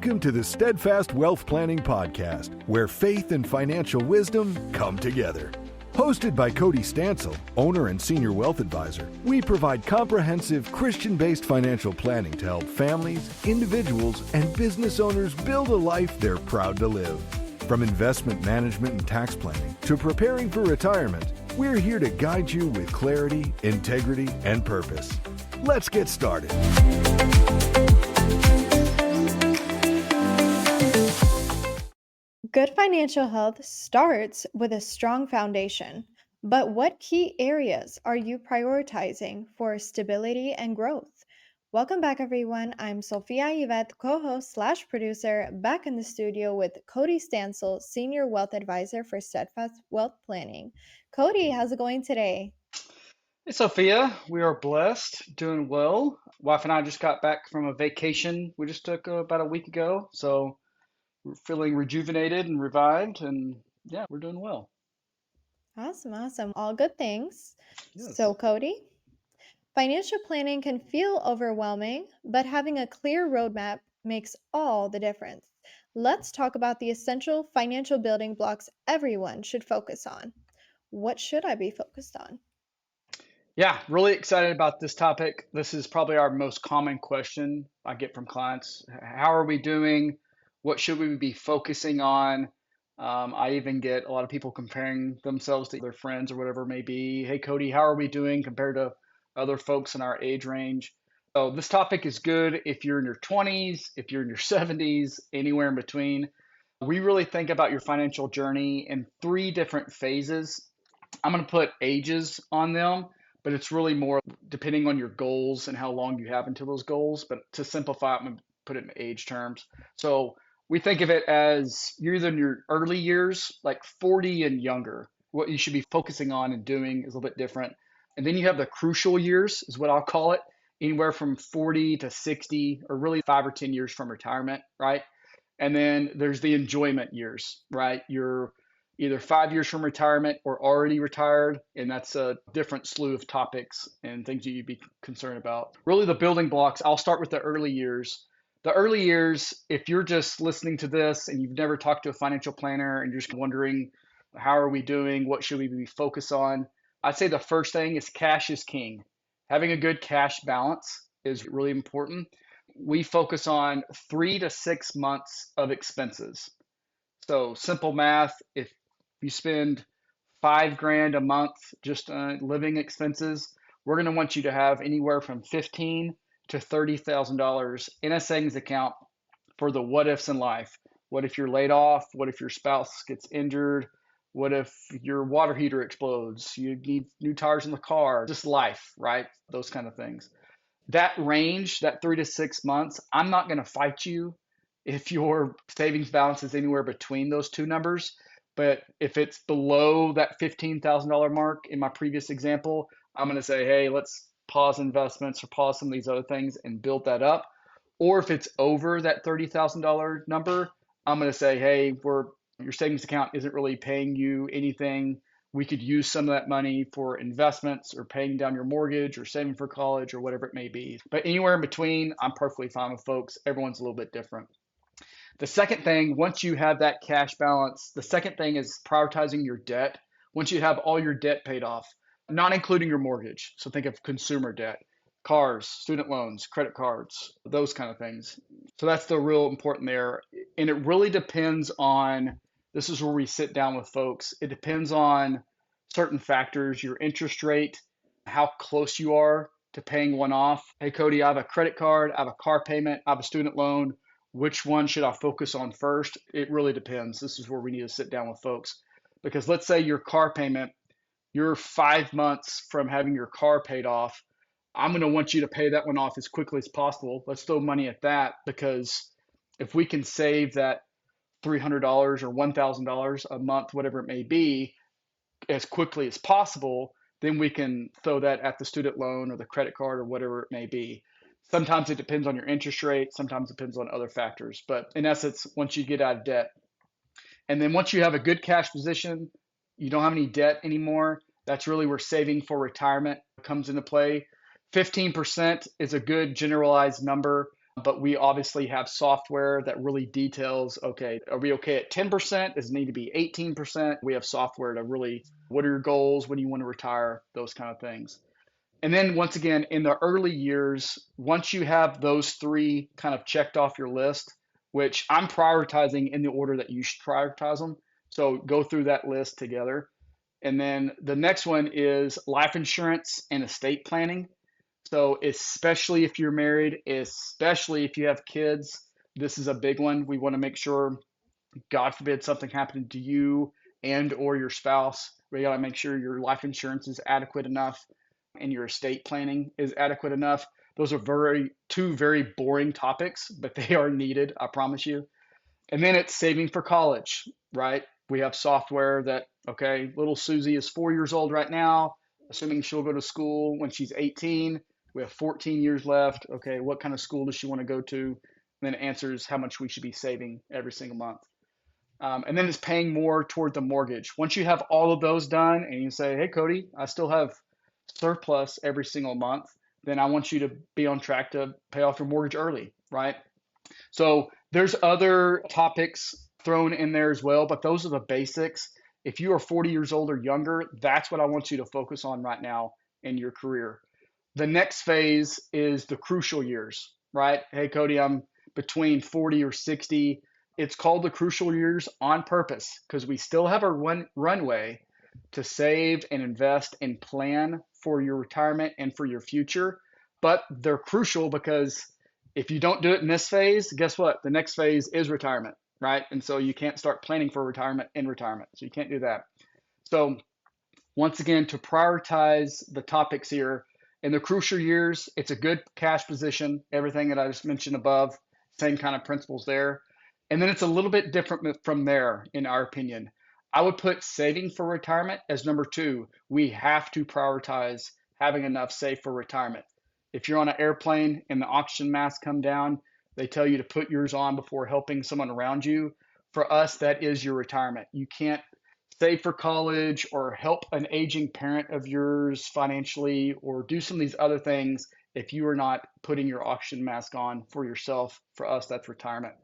Welcome to the Steadfast Wealth Planning Podcast, where faith and financial wisdom come together. Hosted by Cody Stansel, owner and senior wealth advisor, we provide comprehensive Christian-based financial planning to help families, individuals, and business owners build a life they're proud to live. From investment management and tax planning to preparing for retirement, we're here to guide you with clarity, integrity, and purpose. Let's get started. Good financial health starts with a strong foundation. But what key areas are you prioritizing for stability and growth? Welcome back, everyone. I'm Sophia Yvette, co-host/producer, back in the studio with Cody Stansel, Senior Wealth Advisor for Steadfast Wealth Planning. Cody, how's it going today? Hey, Sophia. We are blessed, doing well. Wife and I just got back from a vacation we just took about a week ago. So we're feeling rejuvenated and revived, and yeah, we're doing well. Awesome. All good things. Yes. So, Cody, financial planning can feel overwhelming, but having a clear roadmap makes all the difference. Let's talk about the essential financial building blocks everyone should focus on. What should I be focused on? Yeah, really excited about this topic. This is probably our most common question I get from clients. How are we doing? What should we be focusing on? I even get a lot of people comparing themselves to their friends or whatever it may be. Hey, Cody, how are we doing compared to other folks in our age range? So this topic is good if you're in your 20s, if you're in your 70s, anywhere in between. We really think about your financial journey in three different phases. I'm going to put ages on them, but it's really more depending on your goals and how long you have until those goals. But to simplify it, I'm going to put it in age terms. So we think of it as you're either in your early years, like 40 and younger. What you should be focusing on and doing is a little bit different. And then you have the crucial years, is what I'll call it, anywhere from 40 to 60, or really 5 or 10 years from retirement, right? And then there's the enjoyment years, right? You're either 5 years from retirement or already retired, and that's a different slew of topics and things that you'd be concerned about. Really, the building blocks, I'll start with the early years. The early years, if you're just listening to this and you've never talked to a financial planner and you're just wondering, how are we doing? What should we be focused on? I'd say the first thing is cash is king. Having a good cash balance is really important. We focus on 3 to 6 months of expenses. So simple math, if you spend $5,000 a month just living expenses, we're going to want you to have anywhere from $15,000 to $30,000 in a savings account for the what ifs in life. What if you're laid off? What if your spouse gets injured? What if your water heater explodes? You need new tires in the car, just life, right? Those kind of things. That range, that 3 to 6 months, I'm not going to fight you if your savings balance is anywhere between those two numbers. But if it's below that $15,000 mark in my previous example, I'm going to say, hey, let's pause investments or pause some of these other things and build that up. Or if it's over that $30,000 number, I'm going to say, hey, your savings account isn't really paying you anything. We could use some of that money for investments or paying down your mortgage or saving for college or whatever it may be. But anywhere in between, I'm perfectly fine with folks. Everyone's a little bit different. The second thing, once you have that cash balance, the second thing is prioritizing your debt. Once you have all your debt paid off, not including your mortgage. So think of consumer debt, cars, student loans, credit cards, those kind of things. So that's the real important there. And it really depends on, this is where we sit down with folks. It depends on certain factors, your interest rate, how close you are to paying one off. Hey, Cody, I have a credit card, I have a car payment, I have a student loan. Which one should I focus on first? It really depends. This is where we need to sit down with folks. Because let's say your car payment, you're 5 months from having your car paid off. I'm going to want you to pay that one off as quickly as possible. Let's throw money at that, because if we can save that $300 or $1,000 a month, whatever it may be, as quickly as possible, then we can throw that at the student loan or the credit card or whatever it may be. Sometimes it depends on your interest rate. Sometimes it depends on other factors. But in essence, once you get out of debt, and then once you have a good cash position, you don't have any debt anymore, that's really where saving for retirement comes into play. 15% is a good generalized number. But we obviously have software that really details, okay, are we okay at 10%? Does it need to be 18%? We have software to really, what are your goals? When do you want to retire? Those kind of things. And then once again, in the early years, once you have those three kind of checked off your list, which I'm prioritizing in the order that you should prioritize them. So go through that list together. And then the next one is life insurance and estate planning. So especially if you're married, especially if you have kids, this is a big one. We want to make sure, God forbid, something happened to you and or your spouse. We got to make sure your life insurance is adequate enough and your estate planning is adequate enough. Those are two very boring topics, but they are needed, I promise you. And then it's saving for college, right? We have software that, okay, little Susie is 4 years old right now, assuming she'll go to school when she's 18. We have 14 years left. Okay, what kind of school does she want to go to? And then it answers how much we should be saving every single month. And then it's paying more toward the mortgage. Once you have all of those done and you say, hey, Cody, I still have surplus every single month, then I want you to be on track to pay off your mortgage early, right? So there's other topics thrown in there as well, but those are the basics. If you are 40 years old or younger, that's what I want you to focus on right now in your career. The next phase is the crucial years, right? Hey, Cody, I'm between 40 or 60. It's called the crucial years on purpose because we still have a runway to save and invest and plan for your retirement and for your future. But they're crucial because if you don't do it in this phase, guess what? The next phase is retirement, right? And so you can't start planning for retirement in retirement. So you can't do that. So once again, to prioritize the topics here, in the crucial years, it's a good cash position, everything that I just mentioned above, same kind of principles there. And then it's a little bit different from there, in our opinion. I would put saving for retirement as number two. We have to prioritize having enough saved for retirement. If you're on an airplane and the oxygen masks come down, they tell you to put yours on before helping someone around you. For us, that is your retirement. You can't save for college or help an aging parent of yours financially or do some of these other things if you are not putting your oxygen mask on for yourself. For us, that's retirement.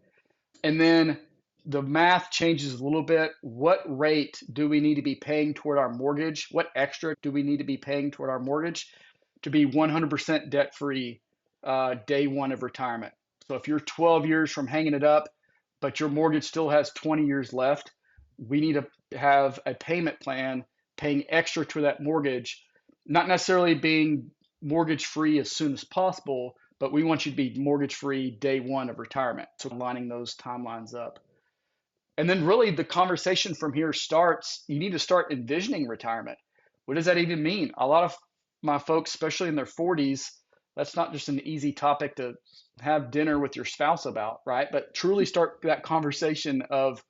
And then the math changes a little bit. What rate do we need to be paying toward our mortgage? What extra do we need to be paying toward our mortgage to be 100% debt free day one of retirement? So if you're 12 years from hanging it up, but your mortgage still has 20 years left, we need to have a payment plan paying extra to that mortgage, not necessarily being mortgage free as soon as possible, but we want you to be mortgage free day one of retirement. So lining those timelines up. And then really the conversation from here starts, you need to start envisioning retirement. What does that even mean? A lot of my folks, especially in their 40s, that's not just an easy topic to have dinner with your spouse about, right? But truly start that conversation of,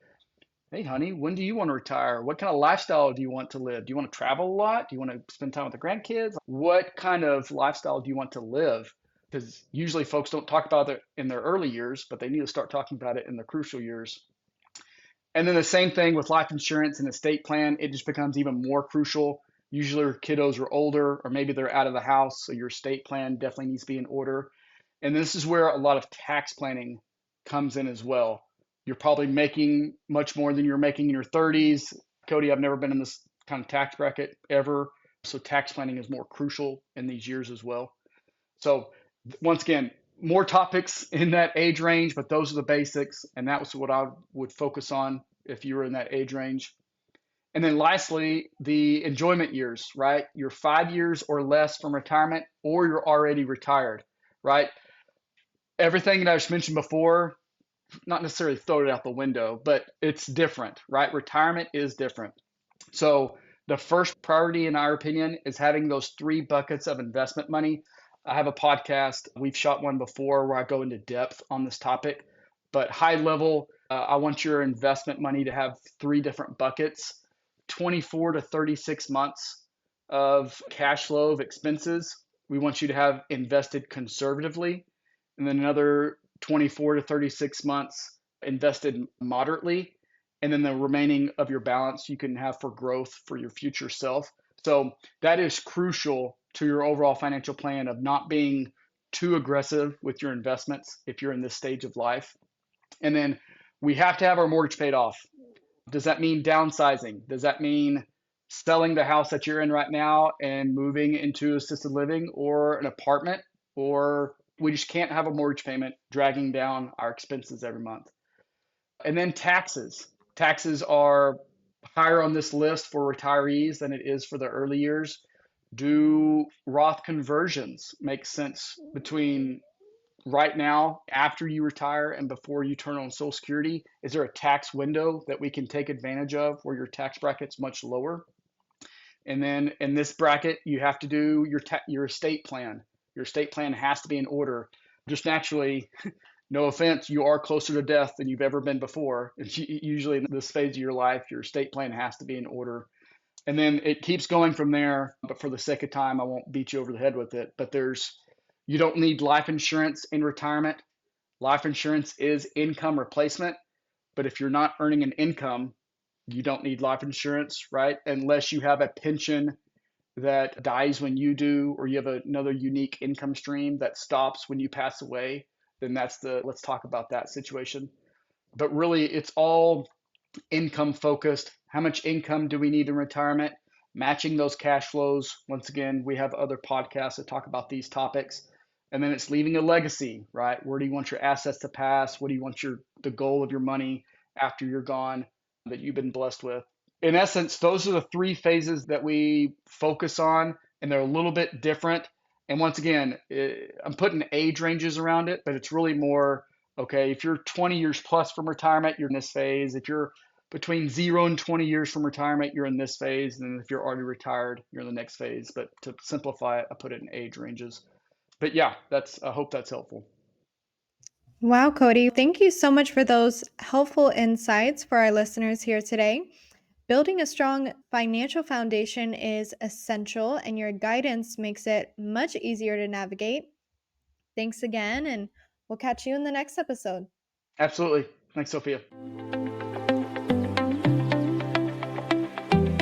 hey, honey, when do you want to retire? What kind of lifestyle do you want to live? Do you want to travel a lot? Do you want to spend time with the grandkids? What kind of lifestyle do you want to live? Because usually folks don't talk about it in their early years, but they need to start talking about it in the crucial years. And then the same thing with life insurance and estate plan, it just becomes even more crucial. Usually your kiddos are older or maybe they're out of the house, so your estate plan definitely needs to be in order. And this is where a lot of tax planning comes in as well. You're probably making much more than you're making in your 30s. Cody, I've never been in this kind of tax bracket ever, so tax planning is more crucial in these years as well. So once again, more topics in that age range, but those are the basics. And that was what I would focus on if you were in that age range. And then lastly, the enjoyment years, right? You're 5 years or less from retirement, or you're already retired, right? Everything that I just mentioned before, not necessarily throw it out the window, but it's different, right? Retirement is different. So the first priority, in our opinion, is having those three buckets of investment money. I have a podcast. We've shot one before where I go into depth on this topic, but high level, I want your investment money to have three different buckets, 24 to 36 months of cash flow of expenses. We want you to have invested conservatively, and then another 24 to 36 months invested moderately, and then the remaining of your balance you can have for growth for your future self. So that is crucial to your overall financial plan of not being too aggressive with your investments if you're in this stage of life. And then we have to have our mortgage paid off. Does that mean downsizing? Does that mean selling the house that you're in right now and moving into assisted living or an apartment? Or we just can't have a mortgage payment dragging down our expenses every month. And then taxes. Taxes are higher on this list for retirees than it is for the early years. Do Roth conversions make sense between right now, after you retire, and before you turn on Social Security? Is there a tax window that we can take advantage of where your tax bracket's much lower? And then in this bracket, you have to do your estate plan. Your estate plan has to be in order. Just naturally, no offense, you are closer to death than you've ever been before. And usually in this phase of your life, your estate plan has to be in order. And then it keeps going from there. But for the sake of time, I won't beat you over the head with it. But you don't need life insurance in retirement. Life insurance is income replacement. But if you're not earning an income, you don't need life insurance, right? Unless you have a pension that dies when you do, or you have another unique income stream that stops when you pass away, then let's talk about that situation. But really, it's all income focused. How much income do we need in retirement? Matching those cash flows. Once again, we have other podcasts that talk about these topics. And then it's leaving a legacy, right? Where do you want your assets to pass? What do you want the goal of your money after you're gone that you've been blessed with? In essence, those are the three phases that we focus on, and they're a little bit different. And once again, I'm putting age ranges around it, but it's really more, okay, if you're 20 years plus from retirement, you're in this phase. If you're between 0 and 20 years from retirement, you're in this phase. And then if you're already retired, you're in the next phase. But to simplify it, I put it in age ranges. But yeah, I hope that's helpful. Wow, Cody, thank you so much for those helpful insights for our listeners here today. Building a strong financial foundation is essential, and your guidance makes it much easier to navigate. Thanks again, and we'll catch you in the next episode. Absolutely. Thanks, Sophia.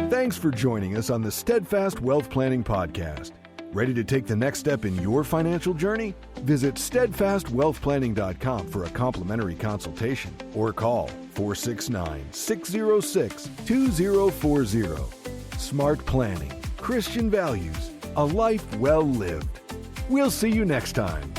Thanks for joining us on the Steadfast Wealth Planning Podcast. Ready to take the next step in your financial journey? Visit steadfastwealthplanning.com for a complimentary consultation or call 469-606-2040. Smart planning, Christian values, a life well lived. We'll see you next time.